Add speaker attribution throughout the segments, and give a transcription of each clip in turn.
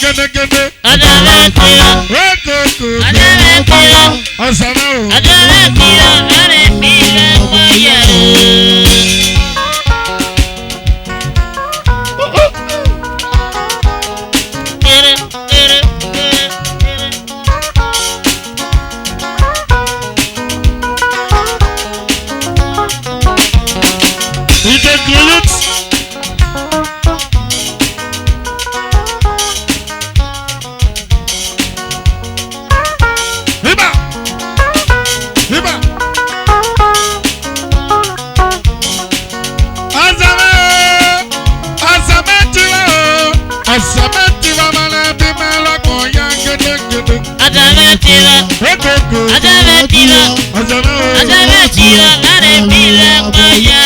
Speaker 1: gede gede.
Speaker 2: Adame tira.
Speaker 1: Okoko.
Speaker 2: Adame tira.
Speaker 1: Asana o.
Speaker 2: Adame tira. Are bila waya. Adame tira. Are bila waya.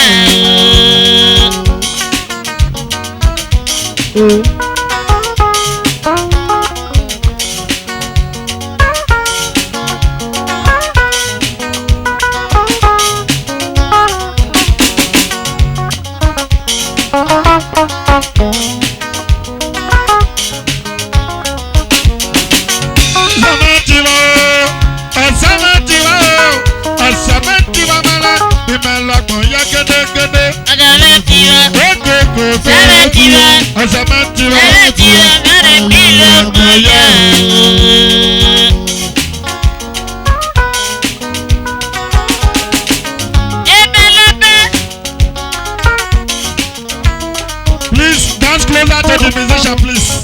Speaker 1: Please dance closer to the musician, please.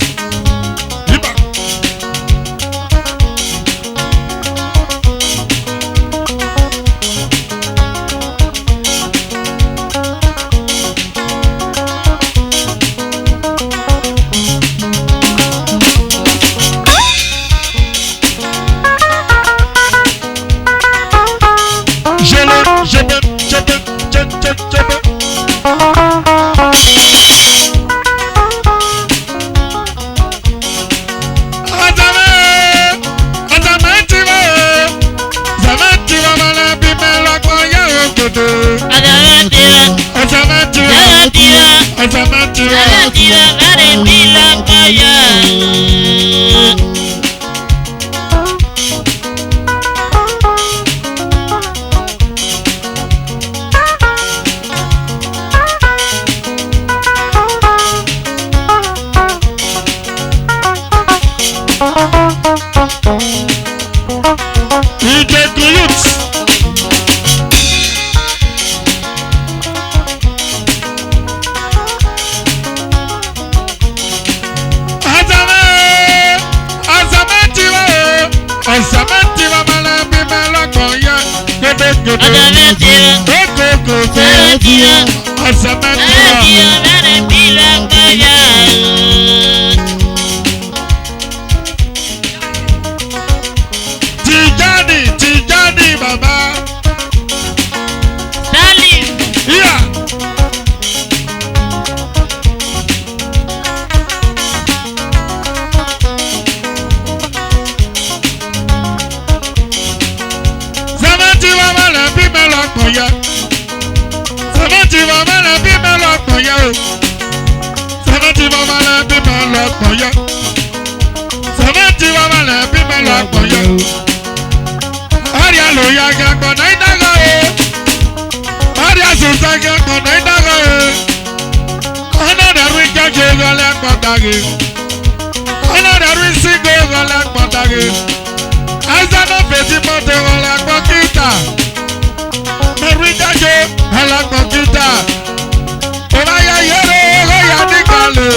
Speaker 1: Tijani baba.
Speaker 2: Salim.
Speaker 1: Yeah. Samati baba la bi melokun ya. Samati baba la bi melokun ya o. Samati baba la bi melokun ya. Samati baba la bi melokun ya o. Aria lo ya ga kona idaga o. Aria susa ga kona idaga o. Ana da ri ga je ga la kpatage. Ana da ri si go ga la kpatage. Asa no feti moto ga la kpakita. Meri ga je ga la kpakita. Ora ya yere ho ya ni kale.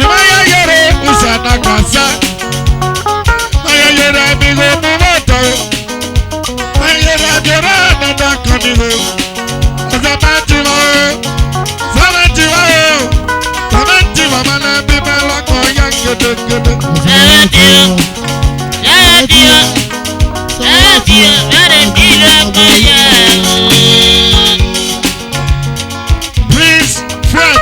Speaker 1: Ora ya yere usana kasa. Aya yere mi go mu moto. Aya yere jera na da kaniho. Samati mo. Samati mo. Samati mo mana bi mela ko ya gede gede.
Speaker 2: Samati mo. Samati mo. Samati mo mana bi mela ko ya.
Speaker 1: Please, Fred.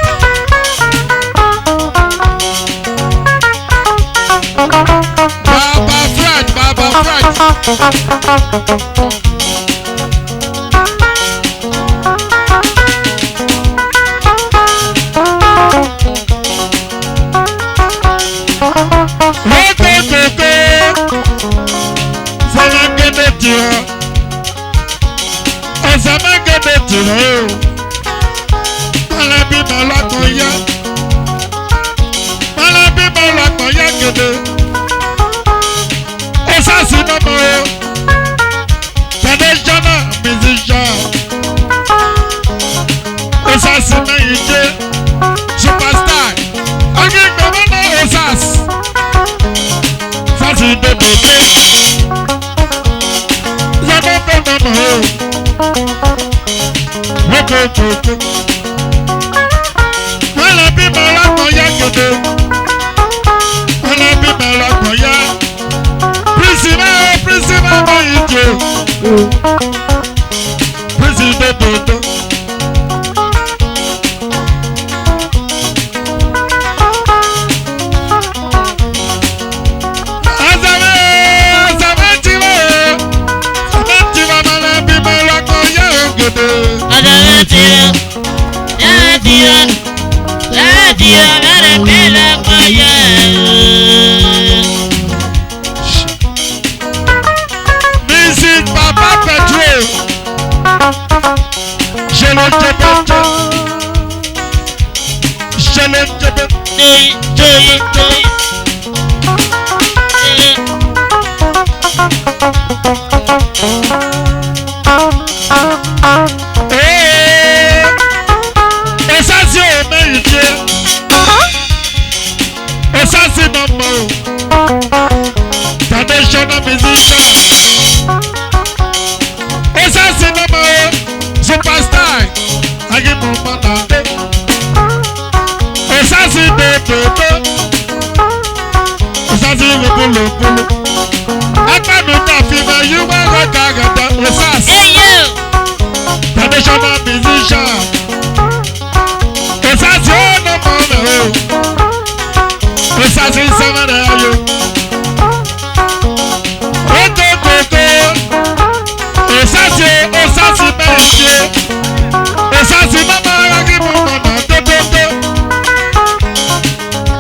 Speaker 1: Baba Fred, Baba Fred. tìrọ. Ọ̀sẹ̀ mẹ́gẹ́dẹ̀ tìrọ o. Mọ̀lẹ́bí mọ̀ lọ́kàn yá. Mọ̀lẹ́bí mọ̀ lọ́kàn yá gèdè. Ó sàṣì mọ́mọ́ o. Traditional musician. Ó sàṣì mẹ́yìn dé. Superstar. Ọ̀gá ìgbàgbọ́ náà ó sàṣì. Sàṣì dòdò dé. Yàtọ̀ fẹ́ mọ́mọ́ o. Wókòkòkò. Mọ̀lẹ́bí mọ̀ lọ́kàn yá gèdè. Mọ̀lẹ́bí mọ̀ lọ́kàn yá. Principal mọ̀ ìjọ. President Dodo. Music Papa Petrol. Je le Traditional musician. Osasi mama o, superstar. Agi mo mana de. Osasi do. Osasi lo bolo. Agbanu ta fi ma yuma roka gada. Osasi. Traditional musician. Osasi o no mama o. Osasi sama na yo. Osasi bẹ́ẹ̀ Osasi mama aragi mu mọ̀nà tótótó.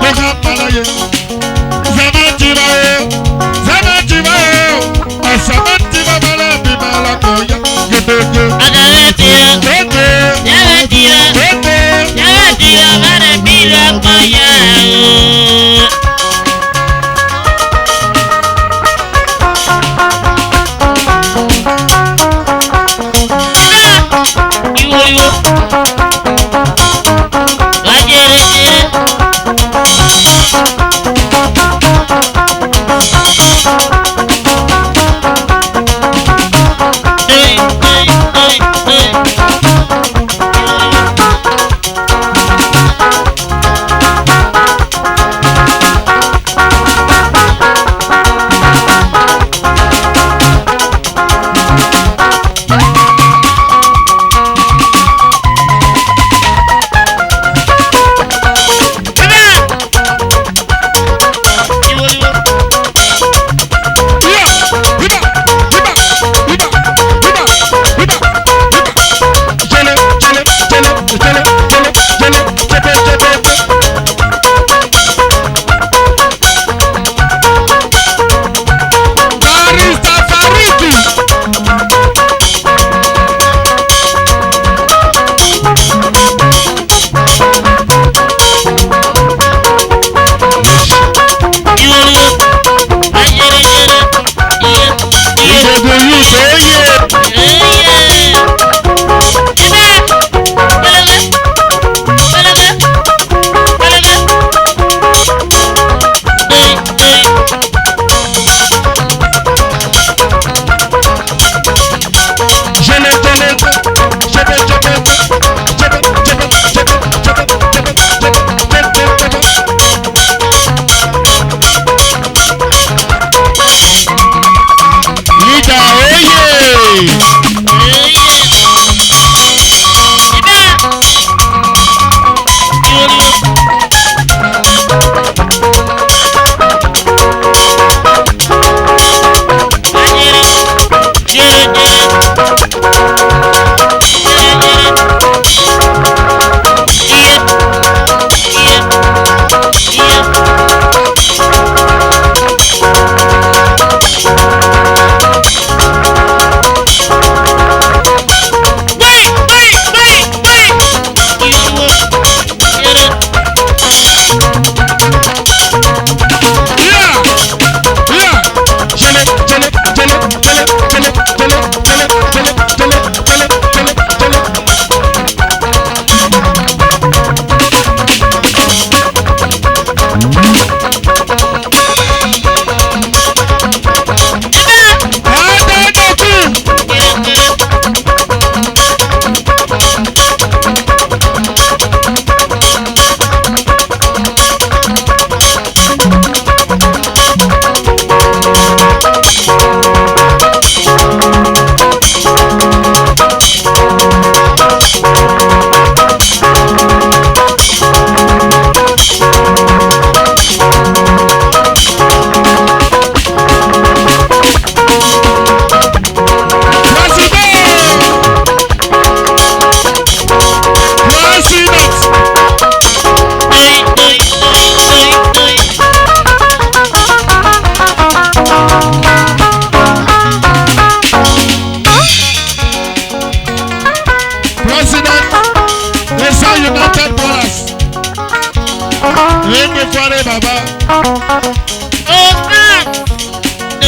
Speaker 1: Mo ká pàlàyé. Sẹ́mẹ́ntì bá o. Ọ̀sẹ̀mẹ́ntì bá bala bí bala kọ̀ yá. Gbẹgbẹgbẹ.
Speaker 2: Ọ̀sẹ̀mẹ́ntì o.
Speaker 1: Gbẹgbẹ.
Speaker 2: Sẹ́mẹ́ntì o.
Speaker 1: Gbẹgbẹ.
Speaker 2: Sẹ́mẹ́ntì o. Bala bí la kọ̀ yá o.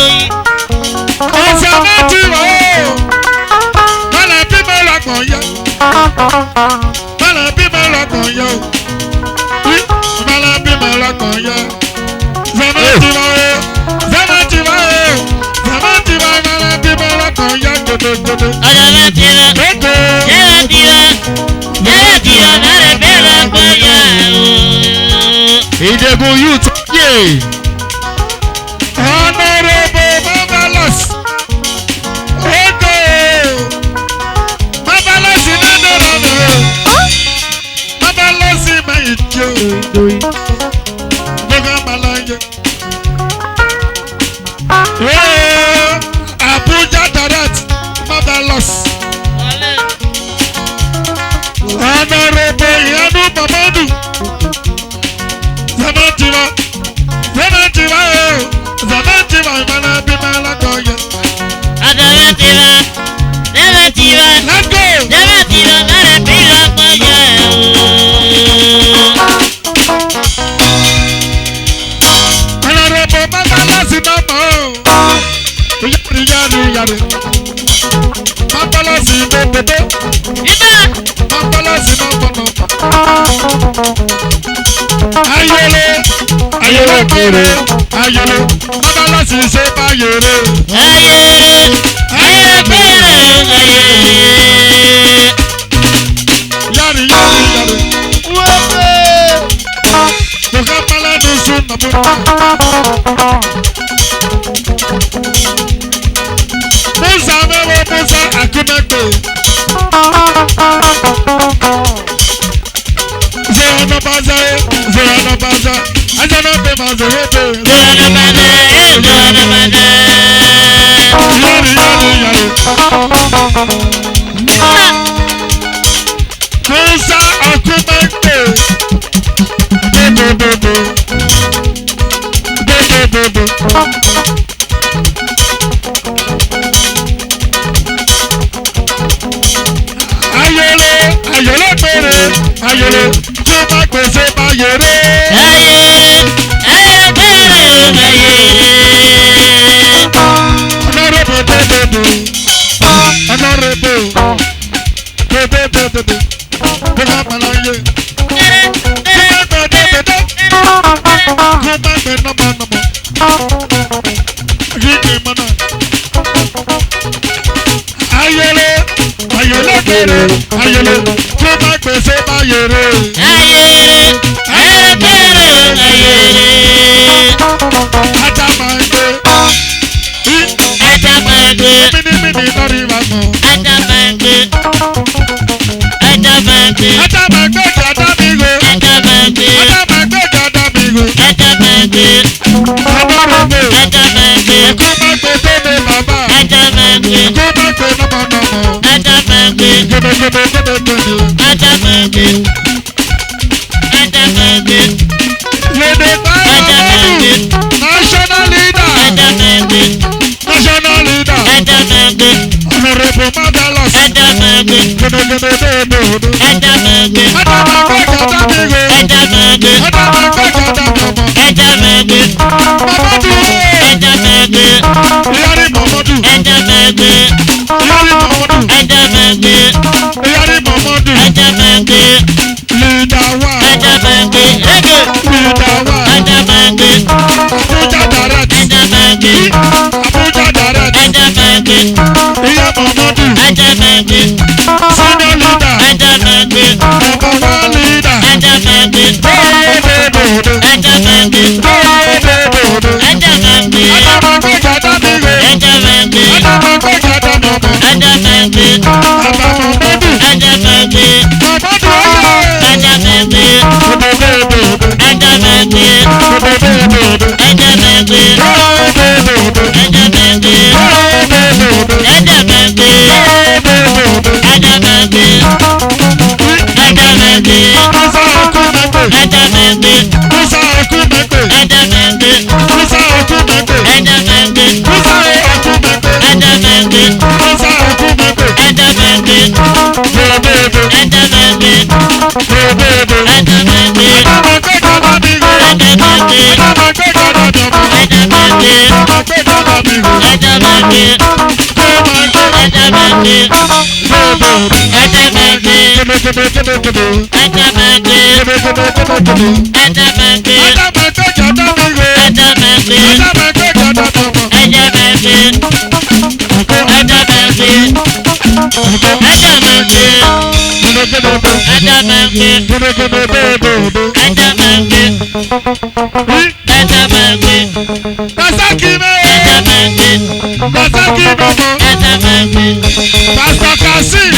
Speaker 2: Doyin.
Speaker 1: Ọ̀sẹ̀ méjì wò ó. Bọ́lá bí mo lọ́kàn yẹ. Bọ́lá bí mo lọ́kàn yẹ o. Bọ́lá bí mo lọ́kàn yẹ. Sẹ́mẹ́ntì wò ó. Sẹ́mẹ́ntì wò ó. Sẹ́mẹ́ntì wò ó. Bọ́lá bí mo lọ́kàn yẹ gbogbogbò.
Speaker 2: Ọ̀dọ̀ bá ti lọ.
Speaker 1: Gbogbo.
Speaker 2: Sẹ́mẹ́ntì wò. Sẹ́mẹ́ntì wò bẹ̀rẹ̀ bí lọ́kàn yẹ o.
Speaker 3: Ìjẹ̀bú youth yé.
Speaker 1: Honorable Marvelous. Ego. Marvelous nínú ọ̀nà. Marvelous ìmọ̀ ìjọ. Gbogbo àmàlàyé. Abuja direct. Marvelous. Honorable Ìyanu Mamadu. Zamantiwa. Zamantiwa o. Zamantiwa ìmọ̀lá bí mọ́lá kọ yẹ.
Speaker 2: Ọ̀dọ̀ bá ti lọ. Sẹ́mẹ́ntì wò.
Speaker 1: Let's go.
Speaker 2: Sẹ́mẹ́ntì wò bẹ̀rẹ̀ bí lọ́kàn yẹ o.
Speaker 1: Honorable Marvelous nọ́mọ̀ o. Yàrá. Marvelous ìdòdòdò.
Speaker 2: Ibà.
Speaker 1: Marvelous nọ́mọ̀. Ayele. Ayele kere. Ayele. Marvelous ṣe báyere.
Speaker 2: Ayere. Ayere bẹ̀rẹ̀ ayere.
Speaker 1: Yàrá. Bùkẹ́ Mọ́lẹ́nu sún nàbó. Musa mẹ́wọ́ Musa Akunagbe. Zero baza, zero baza. Ajana be ma zero be.
Speaker 2: Ọ̀dọ̀ bá dé. Ọ̀dọ̀ bá dé.
Speaker 1: Yari. Musa Akunagbe. Dodo. Ayele pere. Ayele. Tó bá gbèsè bá yèrè.
Speaker 2: Ayere. Ayere bẹ̀rẹ̀ ayere.
Speaker 1: Honorable dodo. Honorable. Dodo. Bùkẹ́ Mọ́láyé. Ayele kere, ayele, tó bá gbèsè bá yèrè.
Speaker 2: Ayere. Ayere bẹ̀rẹ̀ ayere.
Speaker 1: Ajá máa ń gbé.
Speaker 2: Ajá máa gbé.
Speaker 1: Mímí lórí wa mọ̀.
Speaker 2: Ajá máa gbé. Ajá máa gbé.
Speaker 1: Ajá máa gbé jàdá mi go.
Speaker 2: Ajá máa gbé.
Speaker 1: Ajá máa gbé jàdá mi go.
Speaker 2: Ajá máa gbé.
Speaker 1: Honorable.
Speaker 2: Ajá máa gbé.
Speaker 1: Kó má gbé tóbi bàbá.
Speaker 2: Ajá máa gbé.
Speaker 1: Kó má gbé nọ́mọ̀nọ́mọ̀.
Speaker 2: Ajá máa gbé.
Speaker 1: Gbẹdẹgbẹdẹ.
Speaker 2: Ajá máa gbé. Ajá máa gbé.
Speaker 1: Lèdè
Speaker 2: Ajá máa gbé.
Speaker 1: national leader.
Speaker 2: Ajá máa gbé.
Speaker 1: National leader.
Speaker 2: Ajá máa gbé.
Speaker 1: Honorable Marvelous.
Speaker 2: Ajá máa gbé.
Speaker 1: Gbẹdẹgbẹdẹ.
Speaker 2: Ajá máa gbé.
Speaker 1: Ajá máa gbé jàdá mi go.
Speaker 2: Ajá máa gbé.
Speaker 1: Ajá máa gbé jàdá mi ọmọ.
Speaker 2: Ajá máa gbé.
Speaker 1: Mamadu.
Speaker 2: Ajá máa gbé.
Speaker 1: Iyari Mamadu.
Speaker 2: Ajá máa gbé.
Speaker 1: Iyari Mamadu.
Speaker 2: Ajá máa gbé.
Speaker 1: Iyari Mamadu.
Speaker 2: Ajá máa gbé.
Speaker 1: Leader one.
Speaker 2: Ajá máa gbé. Ege.
Speaker 1: Leader one.
Speaker 2: Ajá máa gbé.
Speaker 1: Abuja direct.
Speaker 2: Ajá máa gbé.
Speaker 1: Abuja direct.
Speaker 2: Ajá máa gbé.
Speaker 1: Iya Mamadu.
Speaker 2: Ajá máa gbé.
Speaker 1: Senior leader.
Speaker 2: Ajá máa
Speaker 1: Pastor Kasim.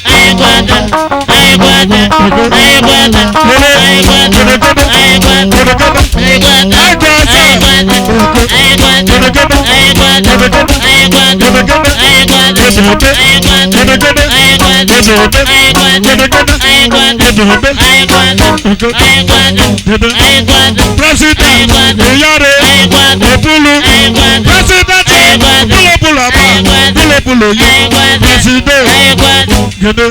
Speaker 2: I
Speaker 1: President Oyare Opulu President Pulo Pulo President Gede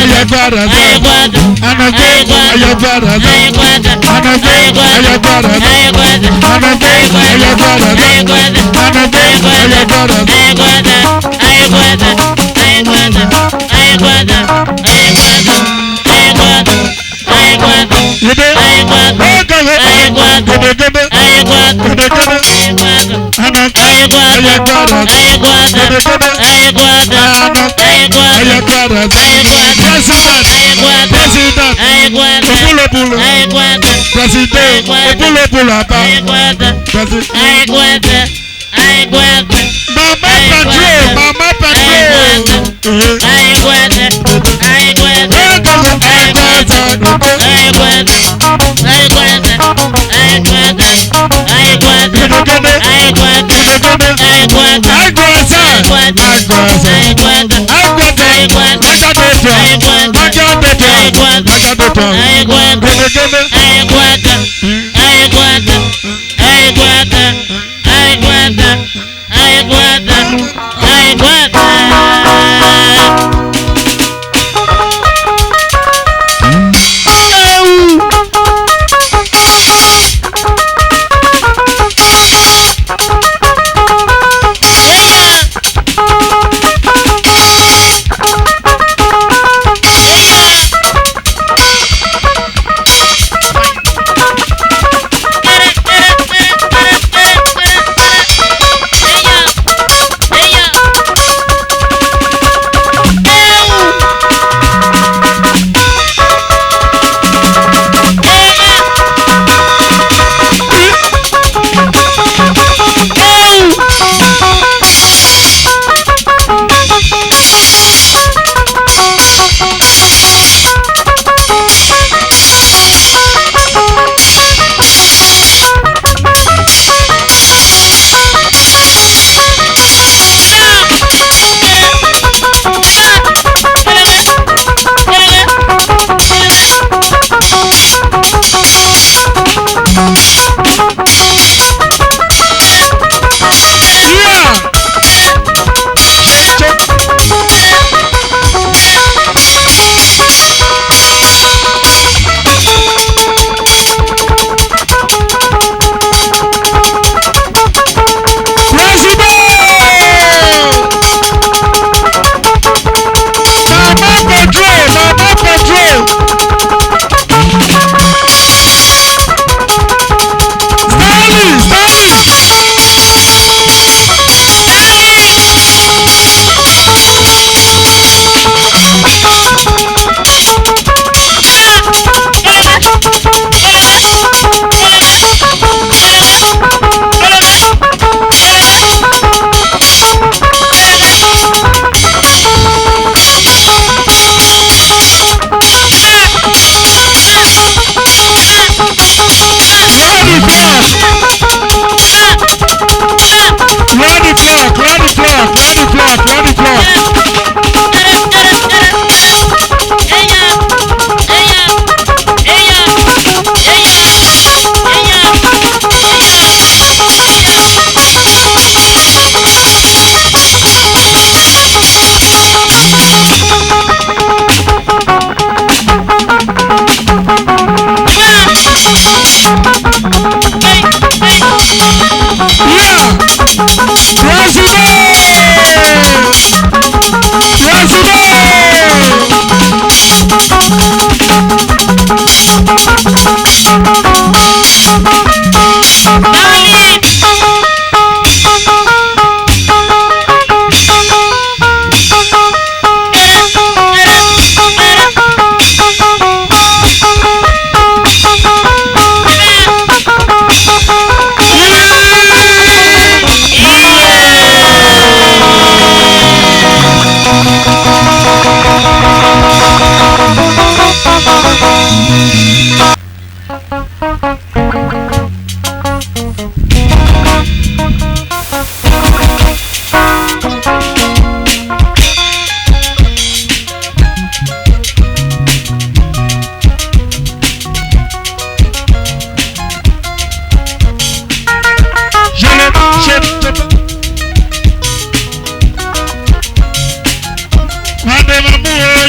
Speaker 1: Ayagbara Ayagbara
Speaker 2: Hey,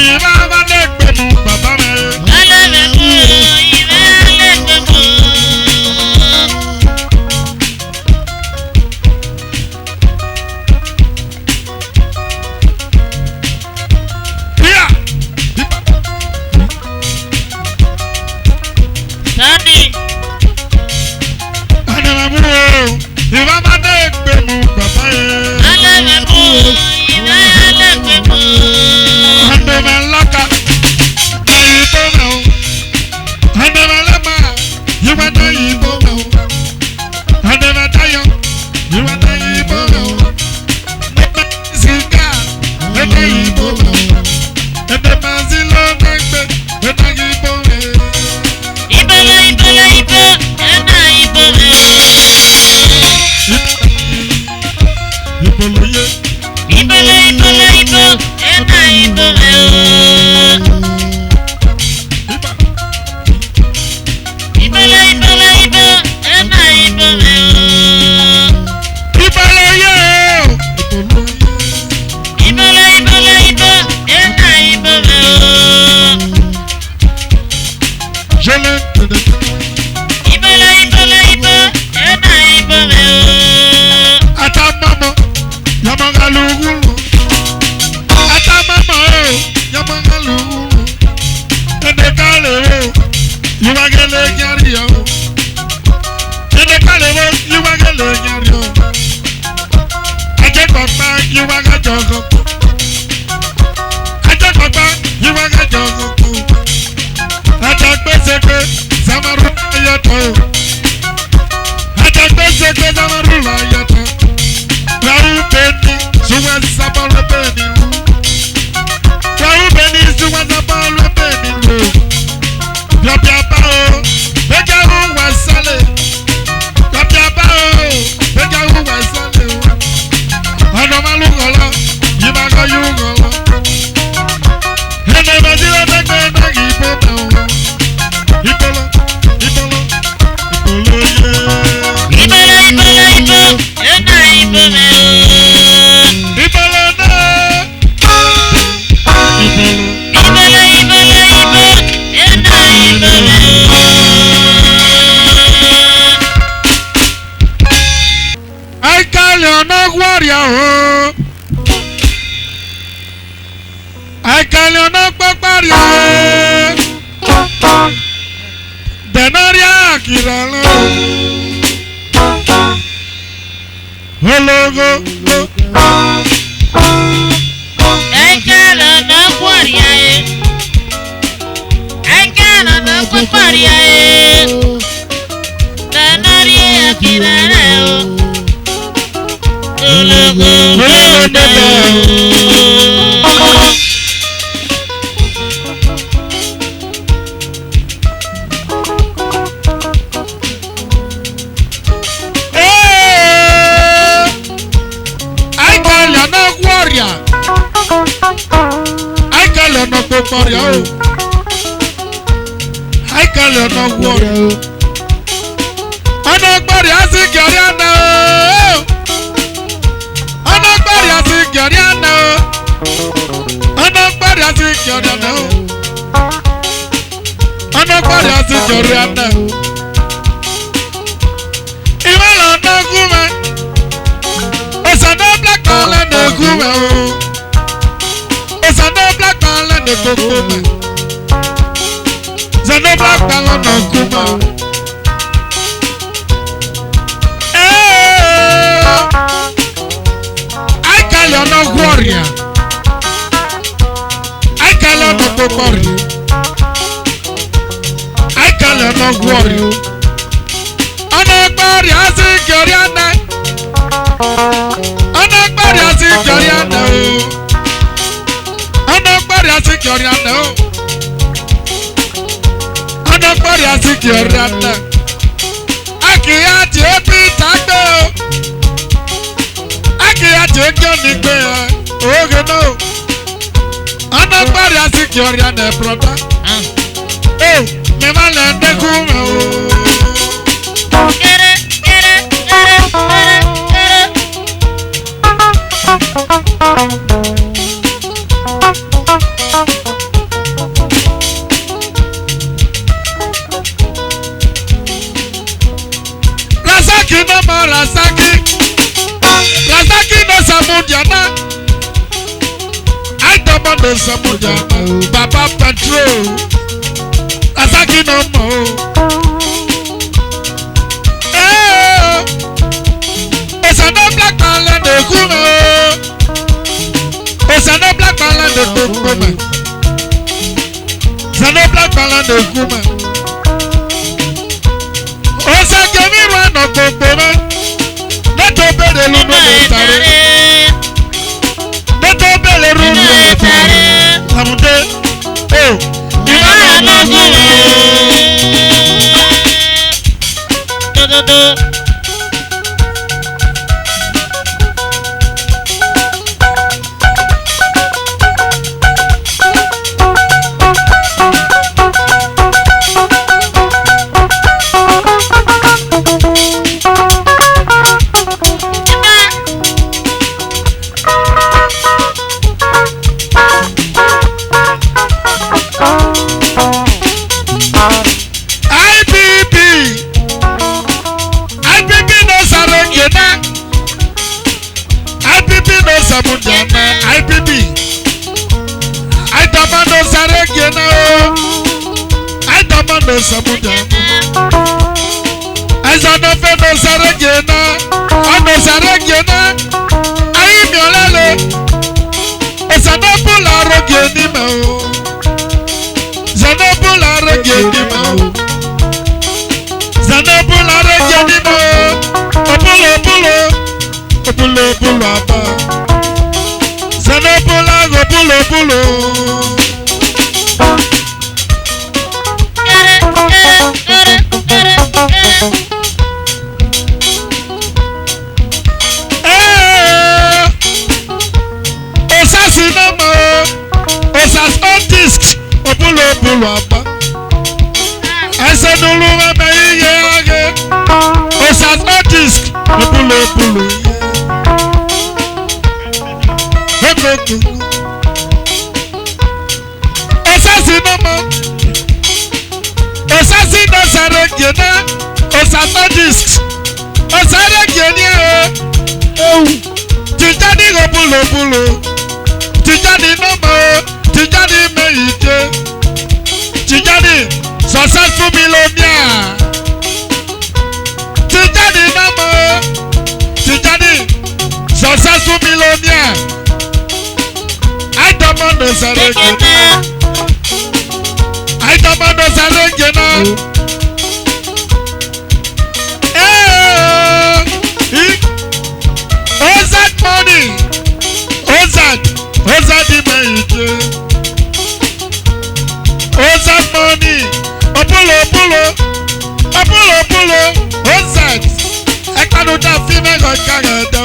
Speaker 1: yìí bá lè gbé mu bàbá mi. Ìbá má dé gbé mu bàbá yẹn. Àndèmẹ̀ lọ́ka lẹ́yìn tó mẹ́ o. Àndèmẹ̀ lẹ́mà yíwá lẹ́yìn tó mẹ́ o. Àndèmẹ̀ dáyọ̀ yíwá lẹ́yìn tó mẹ́ o. Àndèmẹ̀ sìgá lẹ́yìn tó mẹ́ o. Àndèmẹ̀ sílọ̀ lẹ́gbẹ̀ lẹ́yìn tó mẹ́ o.
Speaker 2: Ìbọ̀lẹ̀ ẹ̀nà ìbọ̀lẹ̀.
Speaker 1: Ìbọ̀lóyè.
Speaker 2: Ìbọ̀lẹ̀ ẹ̀nà ìbọ̀lẹ̀ ooo. Ìbọ̀lẹ̀ ẹ̀nà ìbọ̀lẹ̀ ooo.
Speaker 1: Ìbọ̀lóyè.
Speaker 2: Ìbọ̀lẹ̀ ẹ̀nà ìbọ̀lẹ̀ ooo.
Speaker 1: Jẹ́lẹ̀ tẹ̀lé.
Speaker 2: Ìbọ̀lẹ̀ ẹ̀nà ìbọ̀lẹ̀ ooo.
Speaker 1: Atamamo yamagalugu. Atamamo yamagalugu. Edekale o yiwagele nyari o. Edekale o yiwagele nyari o. Ajekọgba yiwagajogo. Ajekọgba yiwagajogo. Ajagbeseke samaru ayọtọ. Ajagbeseke samaru ayọtọ. Rahu beni suwa sabalo beni ru. Rahu beni suwa sabalo beni ru. Yọ̀bíàbá o, bẹ́jà ń wà sálẹ̀. Yọ̀bíàbá o, bẹ́jà ń wà sálẹ̀ o. Ọ̀nà máa lù kọ̀ lọ, yìí máa kọ́ yìí kọ̀ lọ. Ẹnì ìbàdí ló dẹ́gbẹ́ náà kì í bó bẹ̀ o. Ìbọ̀lọ̀ yẹ.
Speaker 2: Ìbọ̀lẹ̀ ẹ̀nà ìbọ̀lẹ̀ ooo.
Speaker 1: Ìbọ̀lọ̀ náà.
Speaker 2: Ìbọ̀lẹ̀ ẹ̀nà ìbọ̀lẹ̀ ooo.
Speaker 1: Àìkálẹ̀ ọ̀nà wọ̀rìà o. Àìkálẹ̀ ọ̀nà pẹ́pẹ́rìà o. Dẹ̀nàrí àkìrà lọ. Ológo.
Speaker 2: Ẹ̀kẹ́ lọ́nà kwọ̀rìà ẹ̀. Ẹ̀kẹ́ lọ́nà kwọ̀rìà ẹ̀. Dẹ̀nàrí àkìrà rẹ̀ o. Ológo lọ́nà ooo.
Speaker 1: Àìkálẹ̀ ọ̀nà wọ̀rìà. Àìkálẹ̀ ọ̀nà pẹ́pẹ́rìà o. Àìkálẹ̀ ọ̀nà wọ̀rìà o. Ọ̀nà gbọ̀rìà sí gẹ̀rẹ́ àná o. Ọ̀nà gbọ̀rìà sí gẹ̀rẹ́ àná o. Ọ̀nà gbọ̀rìà sí gẹ̀rẹ́ àná o. Ọ̀nà gbọ̀rìà sí gẹ̀rẹ́ àná o. Ìwé lọ́nà gúnmẹ́. Ìsànà black man lẹ́nu gúnmẹ́ o. Ìsànà black man lẹ́nu gúnmẹ́. Ìsànà black man lẹ́nu gúnmẹ́ o. Àìkálẹ̀ ọ̀nà wọ̀rìà. Àìkálẹ̀ ọ̀nà pẹ́pẹ́rìà. Àìkálẹ̀ ọ̀nà wọ̀rìà. Ọ̀nà gbọ̀rìà sí gẹ̀rẹ́ àná. Ọ̀nà gbọ̀rìà sí gẹ̀rẹ́ àná o. Ọ̀nà gbọ̀rìà sí gẹ̀rẹ́ àná o. Ọ̀nà gbọ̀rìà sí gẹ̀rẹ́ àná. Akìyà tí ó bí tàgbé o. Akìyà tí ó jẹ́ ní gbé ẹ. Oge náà. Ọ̀nà gbọ̀rìà sí gẹ̀rẹ́ àná brọ̀dá. Mi máa lẹ̀ ń dẹ́kun mẹ́ o.
Speaker 2: Kere.
Speaker 1: Aitamando Samujana, Baba Patrol, Asaki no more. It's a no black man and the Kuma. It's a no black man and the Kuma. It's a no black man and the Kuma. Osa Kemi Rano Kokoma. Neto Bele Luno Tare. Neto Bele Luno Tare. Samude. Oh. Imana Naguma. Successful millionaire. Tijani Namo. Tijani. Successful millionaire. I don't want to say I don't want to say Ozad money. Ozad the Ozad money. Apollo, Ozad. I can't do female or Canada.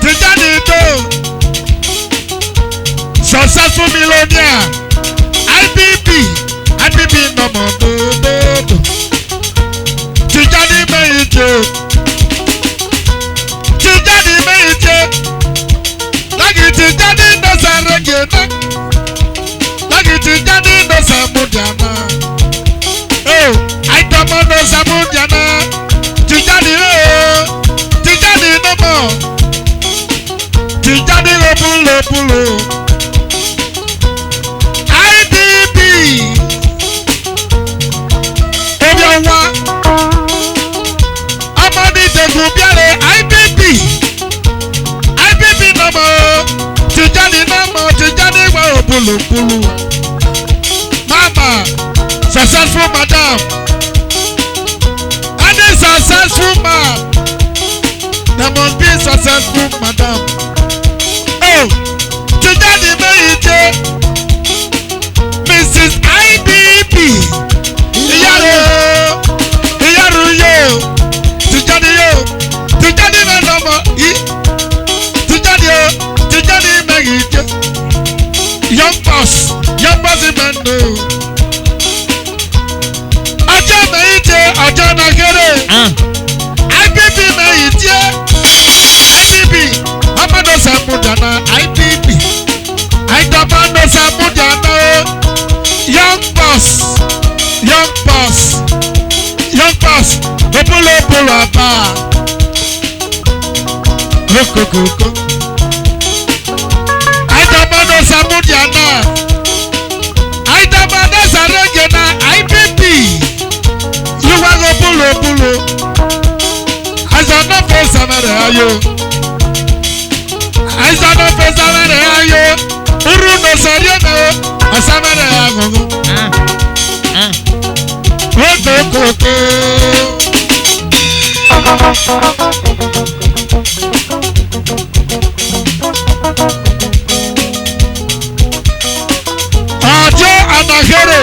Speaker 1: Tijani successful millionaire. IBB no more. Tijani Meije. Lagi Tijani no Saragena. Tijani no Samudiana. Oh, I don't want no Samudiana. Tijani no more. Tijani pulo. IBB. Obiawa. Amadi Tegubiare. IBB no more. Tijani no more. Tijani wa pulo. Mama, successful madam, and a successful man. There must be successful madam. Oh, Tijani Meije, Mrs. IBB, Iyaru yo, Tijani Menoma, Tijani Meije, young boss Imendo. Ọjọ́ Meije, ọjọ́ Nagere. IBB Meije. IBB. Amado Samudana. IBB. Aitamando Samudana. Young boss. Opulo aba. Okokoko. Aitamano Samudiana. Aitamano Saregena. IPP. You want to pull. Aizana Fesa Marayo. Aizana Fesa Marayo. Uru no Sariana. Asamara Agogo. Okokoko. Ajo Anagere.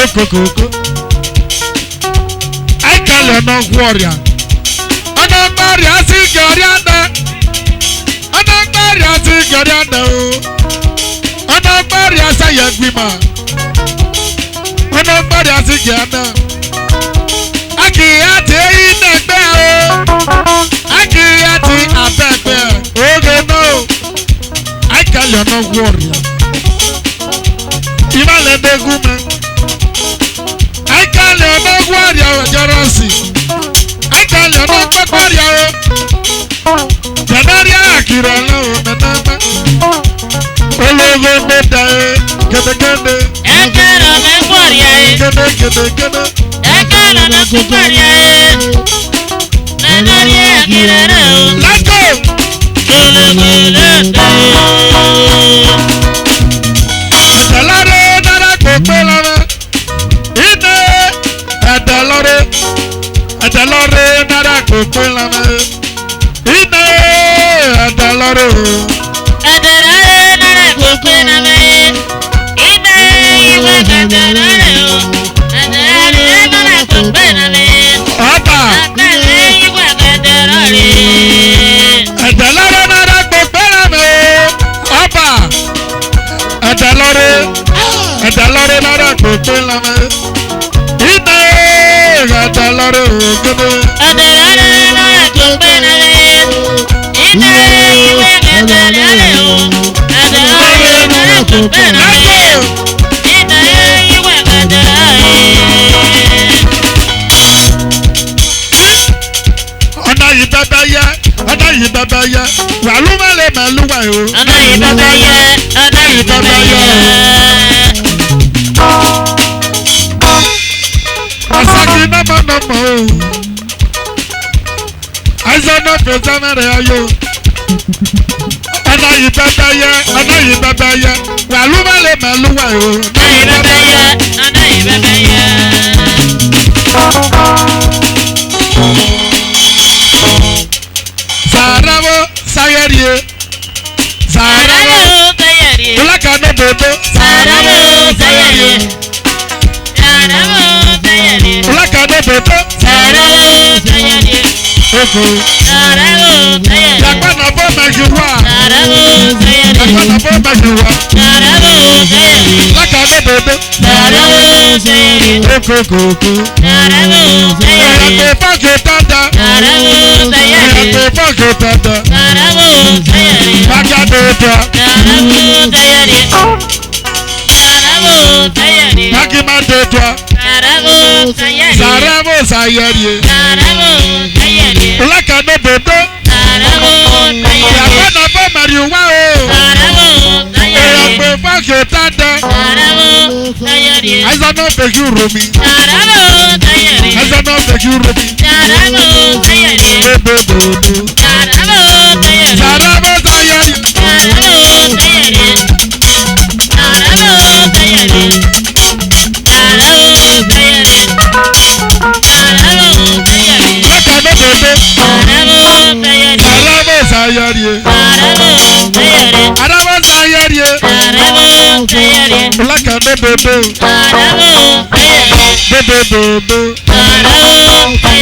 Speaker 1: Okokoko. I can't no warrior. I don't marry a cigarette. I don't marry a cigarette. I don't marry a sayagwima. I don't marry a cigarette. I can't in the bell. I can't a bell. Oh no. I can't no warrior. Even let the woman. I can't let warrior jealousy. Janaria akira lo menama. Ologo meda kede.
Speaker 2: Ekelo me gloria
Speaker 1: Kede.
Speaker 2: Ekelo me gloria Janaria akira lo
Speaker 1: Let's go. Adalare nara kopelama. Ine adalare nara kopelama. Ine adalare.
Speaker 2: Adalare nara kopelama. Ine iwe adalare. Adalare nara kopelama.
Speaker 1: Opa.
Speaker 2: Adalare iwe adalare.
Speaker 1: Adalare nara kopelama. Opa. Adalare nara kopelama. Ine adalare ogede.
Speaker 2: Adalare nara kopelama. Ine iwe adalare. Adalare nara kopelama.
Speaker 1: Let's go.
Speaker 2: Ine iwe adalare.
Speaker 1: Ọ̀nà yìí bàbá yẹ, wàlúwà lè mẹ́lúwà o.
Speaker 2: Ọ̀nà yìí bàbá yẹ.
Speaker 1: Asaki nọ́mọ̀nọ́mọ̀ o. Àìsàn náà fèsì mẹ́rẹ̀ ayò. Ọ̀nà yìí bàbá yẹ, wàlúwà lè mẹ́lúwà o.
Speaker 2: Ọ̀nà yìí bàbá yẹ.
Speaker 1: Sàràwọ̀ sáyẹ̀rìẹ̀.
Speaker 2: Sàràwọ̀ sáyẹ̀rìẹ̀.
Speaker 1: Bùlákànnà bòbó.
Speaker 2: Sàràwọ̀ sáyẹ̀rìẹ̀.
Speaker 1: Bùlákànnà bòbó.
Speaker 2: Sàràwọ̀ sáyẹ̀rìẹ̀.
Speaker 1: Oko.
Speaker 2: Sàràwọ̀ sáyẹ̀rìẹ̀.
Speaker 1: Yàgbọ́nà bó mẹ́jọ wá.
Speaker 2: Sàràwọ̀ sáyẹ̀rìẹ̀.
Speaker 1: Yàgbọ́nà bó mẹ́jọ wá.
Speaker 2: Sàràwọ̀ sáyẹ̀rìẹ̀.
Speaker 1: Bùlákànnà bòbó.
Speaker 2: Sàràwọ̀ sáyẹ̀rìẹ̀.
Speaker 1: Oko kòkó.
Speaker 2: Sàràwọ̀ sáyẹ̀rìẹ̀.
Speaker 1: Ẹ̀yàgbé fọ́ọ̀kì tata.
Speaker 2: Sàràwọ̀ sáyẹ̀rìẹ̀.
Speaker 1: Ẹ̀yàgbé fọ́ọ̀kì tata.
Speaker 2: Sàràwọ̀ sáyẹ̀rìẹ̀.
Speaker 1: Bàkàdé ta.
Speaker 2: Sàràwọ̀ sáyẹ̀rìẹ̀. Sàràwọ̀ sáyẹ̀rìẹ̀.
Speaker 1: Bàkìmàdé ta.
Speaker 2: Sàràwọ̀ sáyẹ̀rìẹ̀.
Speaker 1: Sàràwọ̀ sáyẹ̀rìẹ̀.
Speaker 2: Sàràwọ̀ sáyẹ̀rìẹ̀.
Speaker 1: Bùlákànnà bòbó.
Speaker 2: Sàràwọ̀ sáyẹ̀rìẹ̀.
Speaker 1: Yàgbọ́nà bó mẹ́jọ wá o.
Speaker 2: Sàràwọ̀ sáyẹ̀rìẹ̀.
Speaker 1: Ẹ̀yàgbé fọ́ọ̀kì tata.
Speaker 2: Sàràwọ̀ sáyẹ̀rìẹ̀.
Speaker 1: Àìsàn náà fèkì romi.
Speaker 2: Sàràwọ̀ sáyẹ̀rìẹ̀.
Speaker 1: Àìsàn náà fèkì romi.
Speaker 2: Sàràwọ̀ sáyẹ̀rìẹ̀.
Speaker 1: Bòbòbòbò.
Speaker 2: Sàràwọ̀ sáyẹ̀rìẹ̀.
Speaker 1: Sàràwọ̀ sáyẹ̀rìẹ̀.
Speaker 2: Sàràwọ̀ sáyẹ̀rìẹ̀. Sàràwọ̀ sáyẹ̀rìẹ̀. Sàràwọ̀ sáyẹ̀rìẹ̀. Sàràwọ̀ sáyẹ̀rìẹ̀.
Speaker 1: Bùlákànnà bòbó.
Speaker 2: Sàràwọ̀ sáyẹ̀rìẹ̀.
Speaker 1: Sàràwọ̀ sáyẹ̀rìẹ̀.
Speaker 2: Sàràwọ̀ sáyẹ̀rìẹ̀.
Speaker 1: Sàràwọ̀ sáyẹ̀rìẹ̀.
Speaker 2: Sàràwọ̀ sáyẹ̀rìẹ̀.
Speaker 1: Bùlákànnà bòbó.
Speaker 2: Sàràwọ̀ sáyẹ̀rìẹ̀.
Speaker 1: Bòbòbòbò.
Speaker 2: Sàràwọ̀ sáyẹ̀rìẹ̀.